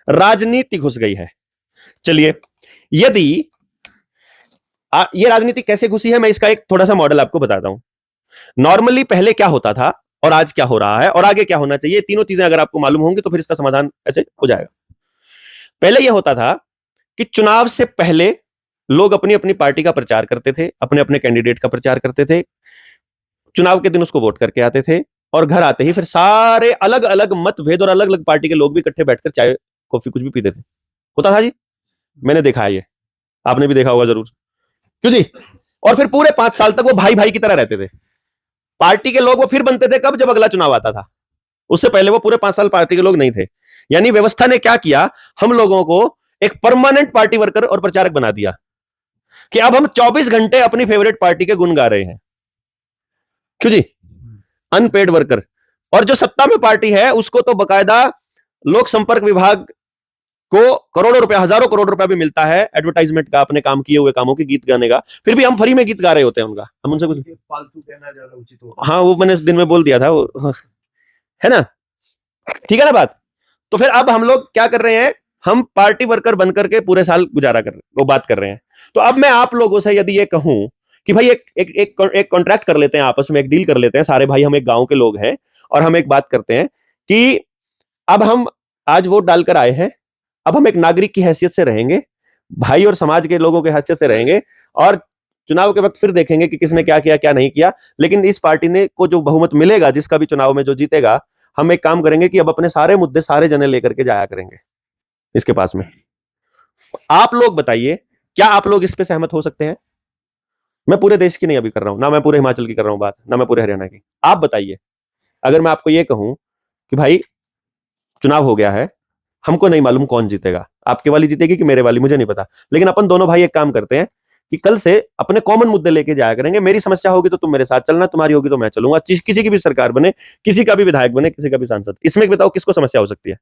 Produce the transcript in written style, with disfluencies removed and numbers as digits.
राजनीति घुस गई है। चलिए, यदि ये राजनीति कैसे घुसी है, मैं इसका एक थोड़ा सा मॉडल आपको बताता हूं। नॉर्मली पहले क्या होता था और आज क्या हो रहा है और आगे क्या होना चाहिए, तीनों चीजें अगर आपको मालूम होंगी तो फिर इसका समाधान ऐसे हो जाएगा। पहले यह होता था कि चुनाव से पहले लोग अपनी अपनी पार्टी का प्रचार करते थे, अपने अपने कैंडिडेट का प्रचार करते थे, चुनाव के दिन उसको वोट करके आते थे और घर आते ही फिर सारे अलग अलग मतभेद और अलग अलग पार्टी के लोग भी इकट्ठे बैठकर चाय कॉफी कुछ भी पीते थे। होता था जी, मैंने देखा है, ये आपने भी देखा होगा जरूर, क्यों जी? और फिर पूरे 5 साल तक वो भाई भाई की तरह रहते थे। पार्टी के लोग वो फिर बनते थे कब? जब अगला चुनाव आता था। उससे पहले वो पूरे 5 साल पार्टी के लोग नहीं थे। यानी व्यवस्था ने क्या किया, हम लोगों को एक परमानेंट पार्टी वर्कर और प्रचारक बना दिया कि अब हम 24 घंटे अपनी फेवरेट पार्टी के गुण गा रहे हैं। क्यों जी? Unpaid worker. और जो सत्ता में पार्टी है उसको तो बकायदा लोक संपर्क विभाग को करोड़ों रुपया, हजारों करोड़ रुपया भी मिलता है एडवर्टाइजमेंट का, अपने काम किए हुए कामों के गीत गाने का। फिर भी हम फ्री में गीत गा रहे होते हैं उनका, हम उनसे कुछ फालतू कहना ज्यादा उचित होगा। हाँ, वो मैंने दिन में बोल दिया था वो, है ना? ठीक है ना बात? तो फिर अब हम लोग क्या कर रहे हैं, हम पार्टी वर्कर बनकर के पूरे साल गुजारा कर वो बात कर रहे हैं। तो अब मैं आप लोगों से यदि ये कहूं कि भाई एक कॉन्ट्रैक्ट कर लेते हैं, आपस में एक डील कर लेते हैं, सारे भाई हम एक गांव के लोग हैं और हम एक बात करते हैं कि अब हम आज वोट डालकर आए हैं, अब हम एक नागरिक की हैसियत से रहेंगे, भाई और समाज के लोगों की हैसियत से रहेंगे और चुनाव के वक्त फिर देखेंगे कि किसने क्या किया क्या नहीं किया। लेकिन इस पार्टी ने को जो बहुमत मिलेगा, जिसका भी चुनाव में जो जीतेगा, हम एक काम करेंगे कि अब अपने सारे मुद्दे सारे जने लेकर के जाया करेंगे इसके पास में। आप लोग बताइए, क्या आप लोग इस पे सहमत हो सकते हैं? मैं पूरे देश की नहीं अभी कर रहा हूं, ना मैं पूरे हिमाचल की कर रहा हूं बात, ना मैं पूरे हरियाणा की। आप बताइए, अगर मैं आपको यह कहूं कि भाई चुनाव हो गया है, हमको नहीं मालूम कौन जीतेगा, आपके वाली जीतेगी कि मेरे वाली, मुझे नहीं पता, लेकिन अपन दोनों भाई एक काम करते हैं कि कल से अपने कॉमन मुद्दे लेके जाया करेंगे। मेरी समस्या होगी तो तुम मेरे साथ चलना, तुम्हारी होगी तो मैं चलूंगा। किसी की भी सरकार बने, किसी का भी विधायक बने, किसी का भी सांसद, इसमें बताओ किसको समस्या हो सकती है?